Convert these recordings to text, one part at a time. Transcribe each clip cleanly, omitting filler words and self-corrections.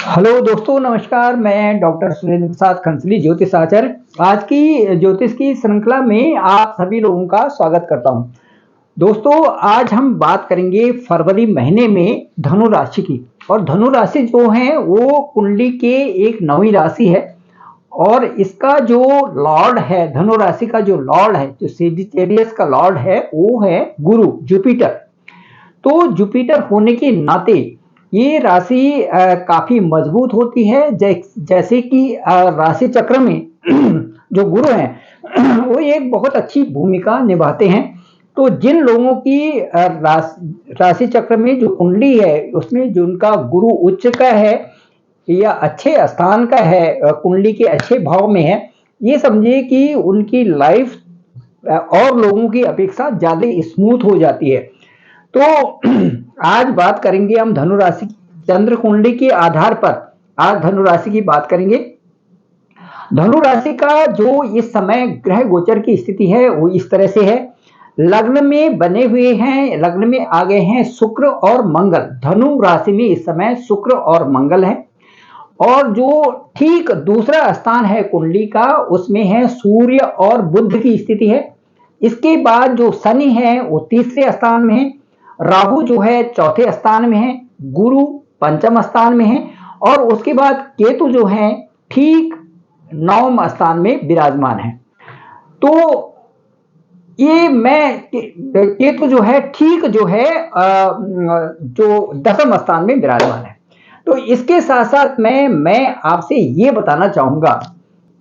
Hello दोस्तों, नमस्कार। मैं डॉक्टर सुरेंद्र प्रसाद खंसली, ज्योतिष आचार्य। आज की ज्योतिष की श्रृंखला में आप सभी लोगों का स्वागत करता हूं। दोस्तों, आज हम बात करेंगे फरवरी महीने में धनु राशि की। और धनु राशि जो है वो कुंडली के एक नवी राशि है। और इसका जो लॉर्ड है, धनु राशि का जो लॉर्ड है, जो सेजिटेरियस का लॉर्ड है, वो है गुरु, जुपिटर। तो जुपिटर होने के नाते ये राशि काफी मजबूत होती है। जैसे कि राशि चक्र में जो गुरु हैं वो एक बहुत अच्छी भूमिका निभाते हैं। तो जिन लोगों की राशि चक्र में जो कुंडली है उसमें जो उनका गुरु उच्च का है या अच्छे स्थान का है, कुंडली के अच्छे भाव में है, ये समझिए कि उनकी लाइफ और लोगों की अपेक्षा ज्यादा स्मूथ हो जाती है। तो आज बात करेंगे हम धनु राशि चंद्र कुंडली के आधार पर। आज धनु राशि की बात करेंगे। धनु राशि का जो इस समय ग्रह गोचर की स्थिति है वो इस तरह से है। लग्न में बने हुए हैं, लग्न में आ गए हैं शुक्र और मंगल। धनु राशि में इस समय शुक्र और मंगल है। और जो ठीक दूसरा स्थान है कुंडली का, उसमें है सूर्य और बुध की स्थिति है। इसके बाद जो शनि है वो तीसरे स्थान में है, राहु जो है चौथे स्थान में है, गुरु पंचम स्थान में है, और उसके बाद केतु जो है ठीक नवम स्थान में विराजमान है। तो ये केतु जो है ठीक जो है जो दसम स्थान में विराजमान है। तो इसके साथ साथ मैं आपसे ये बताना चाहूंगा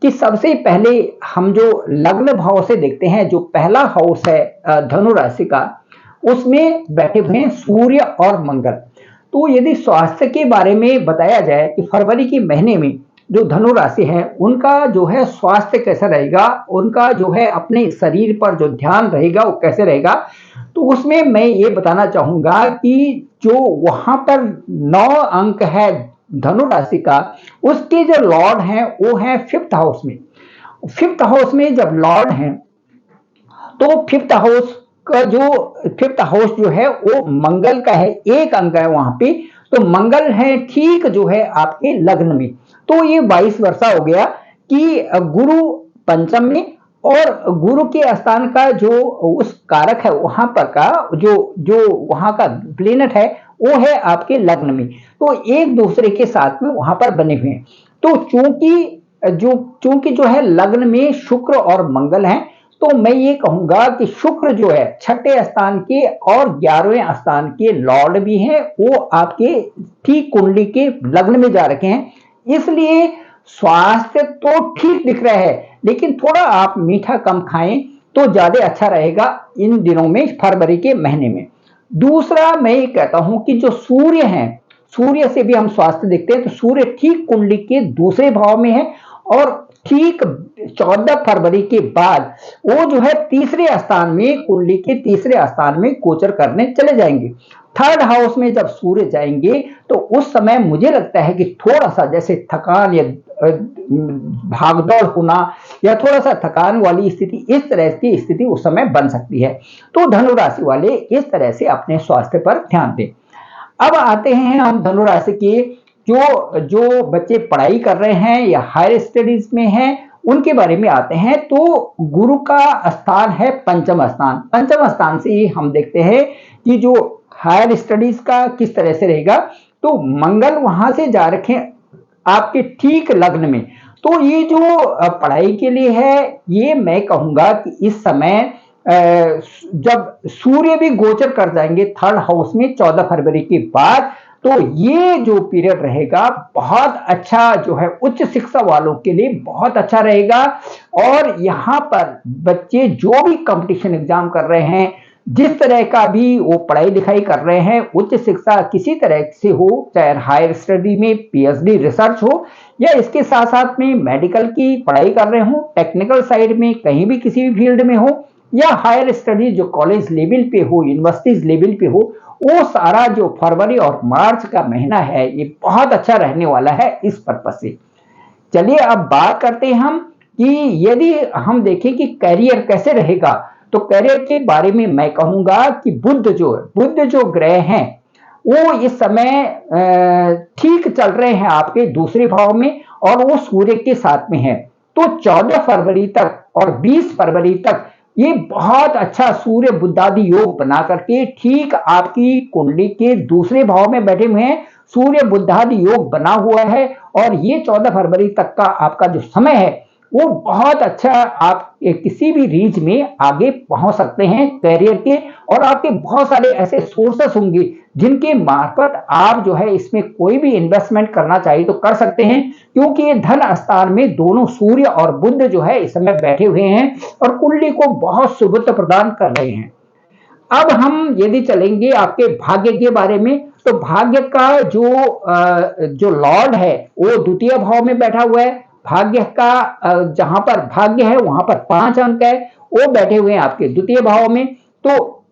कि सबसे पहले हम जो लग्न भाव से देखते हैं, जो पहला हाउस है धनु राशि का, उसमें बैठे हुए हैं सूर्य और मंगल। तो यदि स्वास्थ्य के बारे में बताया जाए कि फरवरी के महीने में जो धनु राशि है उनका जो है स्वास्थ्य कैसा रहेगा, उनका जो है अपने शरीर पर जो ध्यान रहेगा वो कैसे रहेगा, तो उसमें मैं ये बताना चाहूंगा कि जो वहां पर 9 अंक है धनु राशि का, उसके जो लॉर्ड हैं वो है फिफ्थ हाउस में। फिफ्थ हाउस में जब लॉर्ड हैं तो फिफ्थ हाउस जो है वो मंगल का है, एक अंक है वहां पे। तो मंगल है ठीक जो है आपके लग्न में। तो ये 22 वर्षा हो गया कि गुरु पंचम में, और गुरु के स्थान का जो उस कारक है वहां पर का जो जो वहां का प्लेनेट है वो है आपके लग्न में। तो एक दूसरे के साथ में वहां पर बने हुए हैं। तो चूंकि जो है लग्न में शुक्र और मंगल हैं, तो मैं ये कहूंगा कि शुक्र जो है छठे स्थान के और 11वें स्थान के लॉर्ड भी हैं, वो आपके ठीक कुंडली के लग्न में जा रखे हैं। इसलिए स्वास्थ्य तो ठीक दिख रहा है, लेकिन थोड़ा आप मीठा कम खाएं तो ज्यादा अच्छा रहेगा इन दिनों में, फरवरी के महीने में। दूसरा मैं ये कहता हूं कि जो सूर्य है, सूर्य से भी हम स्वास्थ्य देखते हैं। तो सूर्य ठीक कुंडली के दूसरे भाव में है, और ठीक 14 फरवरी के बाद वो जो है तीसरे स्थान में, कुंडली के तीसरे स्थान में गोचर करने चले जाएंगे। थर्ड हाउस में जब सूर्य जाएंगे तो उस समय मुझे लगता है कि थोड़ा सा जैसे थकान या भागदौड़ होना या थोड़ा सा थकान वाली स्थिति, इस तरह की स्थिति उस समय बन सकती है। तो धनु राशि वाले इस तरह से अपने स्वास्थ्य पर ध्यान दें। अब आते हैं हम धनु राशि के जो जो बच्चे पढ़ाई कर रहे हैं या हायर स्टडीज में हैं, उनके बारे में आते हैं। तो गुरु का स्थान है पंचम स्थान। पंचम स्थान से ही हम देखते हैं कि जो हायर स्टडीज का किस तरह से रहेगा। तो मंगल वहां से जा रखे आपके ठीक लग्न में। तो ये जो पढ़ाई के लिए है, ये मैं कहूंगा कि इस समय जब सूर्य भी गोचर कर जाएंगे थर्ड हाउस में 14 फरवरी के बाद, तो ये जो पीरियड रहेगा बहुत अच्छा जो है उच्च शिक्षा वालों के लिए बहुत अच्छा रहेगा। और यहाँ पर बच्चे जो भी कंपटीशन एग्जाम कर रहे हैं, जिस तरह का भी वो पढ़ाई लिखाई कर रहे हैं, उच्च शिक्षा किसी तरह से हो, चाहे हायर स्टडी में पीएचडी रिसर्च हो, या इसके साथ साथ में मेडिकल की पढ़ाई कर रहे हो, टेक्निकल साइड में कहीं भी किसी भी फील्ड में हो, या हायर स्टडी जो कॉलेज लेवल पे हो, यूनिवर्सिटीज लेवल पे हो, वो सारा जो फरवरी और मार्च का महीना है ये बहुत अच्छा रहने वाला है इस पर्पज से। चलिए अब बात करते हैं हम कि यदि हम देखें कि करियर कैसे रहेगा, तो करियर के बारे में मैं कहूंगा कि बुध जो ग्रह हैं वो इस समय ठीक चल रहे हैं आपके दूसरे भाव में, और वो सूर्य के साथ में है। तो 14 फरवरी तक और 20 फरवरी तक ये बहुत अच्छा सूर्य बुधादि योग बना करके ठीक आपकी कुंडली के दूसरे भाव में बैठे हुए हैं। सूर्य बुधादि योग बना हुआ है, और ये 14 फरवरी तक का आपका जो समय है वो बहुत अच्छा, आप किसी भी रीच में आगे पहुंच सकते हैं करियर के, और आपके बहुत सारे ऐसे सोर्सेस होंगे जिनके मार्फत आप जो है इसमें कोई भी इन्वेस्टमेंट करना चाहिए तो कर सकते हैं, क्योंकि ये धन स्थान में दोनों सूर्य और बुध जो है इस समय बैठे हुए हैं और कुंडली को बहुत सुबुद्ध प्रदान कर रहे हैं। अब हम यदि चलेंगे आपके भाग्य के बारे में, तो भाग्य का जो लॉर्ड है वो द्वितीय भाव में बैठा हुआ है। भाग्य का जहां पर भाग्य है वहां पर 5 अंक है, वो बैठे हुए हैं आपके द्वितीय भाव में। तो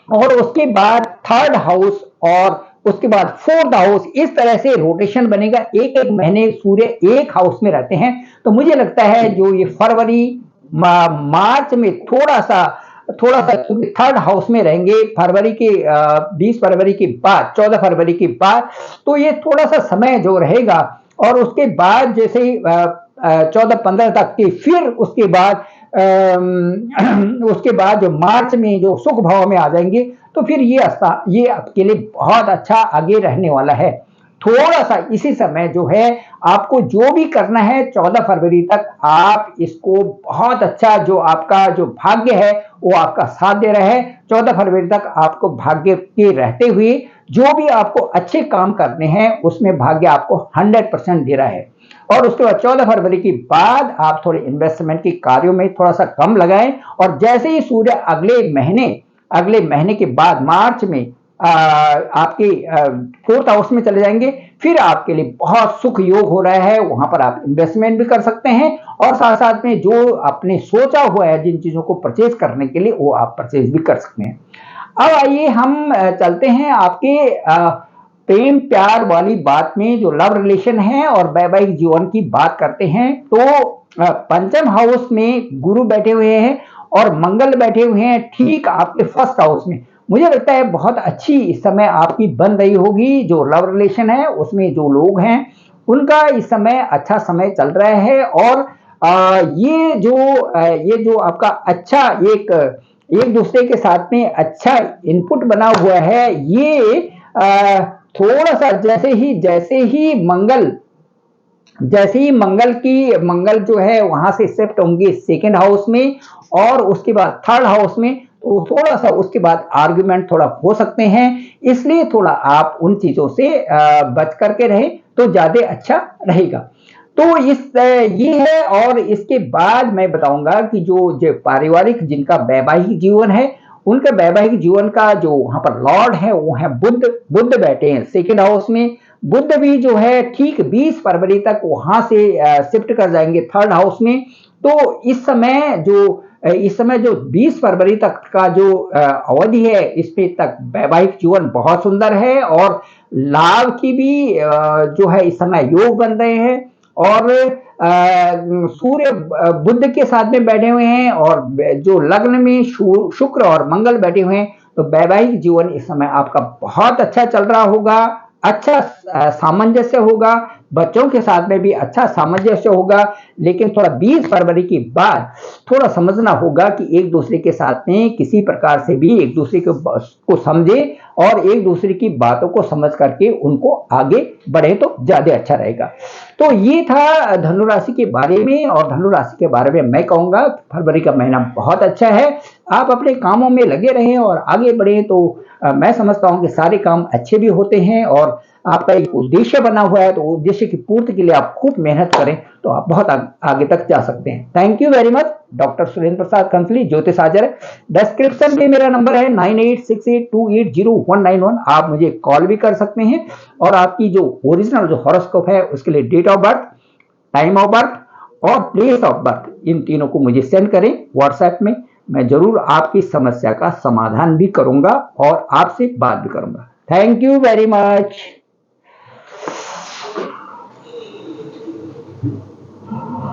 और उसके बाद थर्ड हाउस और उसके बाद फोर्थ हाउस, इस तरह से रोटेशन बनेगा। एक एक महीने सूर्य एक हाउस में रहते हैं। तो मुझे लगता है जो ये फरवरी मार्च में थोड़ा सा थर्ड हाउस में रहेंगे, फरवरी के 20 फरवरी के बाद, 14 फरवरी के बाद, तो ये थोड़ा सा समय जो रहेगा, और उसके बाद जैसे 14-15 तक की, फिर उसके बाद जो मार्च में जो सुख भाव में आ जाएंगे, तो फिर ये आपके लिए बहुत अच्छा आगे रहने वाला है। थोड़ा सा इसी समय जो है आपको जो भी करना है 14 फरवरी तक, आप इसको बहुत अच्छा, जो आपका जो भाग्य है वो आपका साथ दे रहा है। 14 फरवरी तक आपको भाग्य के रहते हुए जो भी आपको अच्छे काम करने हैं उसमें भाग्य आपको 100% दे रहा है। और उसके बाद 14 फरवरी के बाद आप थोड़े इन्वेस्टमेंट के कार्यों में थोड़ा सा कम लगाएं, और जैसे ही सूर्य अगले महीने के बाद मार्च में आपके 4th हाउस में चले जाएंगे, फिर आपके लिए बहुत सुख योग हो रहा है। वहां पर आप इन्वेस्टमेंट भी कर सकते हैं, और साथ साथ में जो आपने सोचा हुआ है जिन चीजों को परचेज करने के लिए, वो आप परचेज भी कर सकते हैं। अब आइए हम चलते हैं आपके प्रेम प्यार वाली बात में, जो लव रिलेशन है और वैवाहिक जीवन की बात करते हैं। तो पंचम हाउस में गुरु बैठे हुए हैं और मंगल बैठे हुए हैं ठीक आपके फर्स्ट हाउस में। मुझे लगता है बहुत अच्छी इस समय आपकी बन रही होगी। जो लव रिलेशन है उसमें जो लोग हैं उनका इस समय अच्छा समय चल रहा है, और ये जो आपका अच्छा एक दूसरे के साथ में अच्छा इनपुट बना हुआ है। ये थोड़ा सा जैसे ही मंगल जो है वहां से शिफ्ट होंगे सेकेंड हाउस में, और उसके बाद थर्ड हाउस में, तो थोड़ा सा उसके बाद आर्गुमेंट थोड़ा हो सकते हैं। इसलिए थोड़ा आप उन चीजों से बच करके रहें तो ज्यादा अच्छा रहेगा। तो ये है। और इसके बाद मैं बताऊंगा कि जो पारिवारिक जिनका वैवाहिक जीवन है, उनका वैवाहिक जीवन का जो वहां पर लॉर्ड है वो है बुध बैठे हैं सेकेंड हाउस में। बुध भी जो है ठीक 20 फरवरी तक वहां से शिफ्ट कर जाएंगे थर्ड हाउस में। तो इस समय जो 20 फरवरी तक का जो अवधि है, इसमें तक वैवाहिक जीवन बहुत सुंदर है, और लाभ की भी जो है इस समय योग बन रहे हैं। और सूर्य बुध के साथ में बैठे हुए हैं, और जो लग्न में शुक्र और मंगल बैठे हुए हैं। तो वैवाहिक जीवन इस समय आपका बहुत अच्छा चल रहा होगा, अच्छा सामंजस्य होगा, बच्चों के साथ में भी अच्छा सामंजस्य होगा। लेकिन थोड़ा 20 फरवरी के बाद थोड़ा समझना होगा कि एक दूसरे के साथ में किसी प्रकार से भी एक दूसरे को समझे, और एक दूसरे की बातों को समझ करके उनको आगे बढ़े तो ज्यादा अच्छा रहेगा। तो ये था धनु राशि के बारे में, और धनु राशि के बारे में मैं कहूंगा फरवरी का महीना बहुत अच्छा है। आप अपने कामों में लगे रहें और आगे बढ़े, तो मैं समझता हूं कि सारे काम अच्छे भी होते हैं, और आपका एक उद्देश्य बना हुआ है, तो उद्देश्य की पूर्ति के लिए आप खूब मेहनत करें तो आप बहुत आगे तक जा सकते हैं। Thank you very much. Doctor Surendra Prasad Kansali, ज्योतिष आचार्य। डिस्क्रिप्शन में मेरा नंबर है 9868280191। आप मुझे कॉल भी कर सकते हैं, और आपकी जो ओरिजिनल जो हॉरोस्कोप है उसके लिए date of birth, time of birth और प्लेस ऑफ बर्थ, इन तीनों को मुझे सेंड करें व्हाट्सएप में। मैं जरूर आपकी समस्या का समाधान भी करूंगा और आपसे बात भी करूंगा। Thank you very much.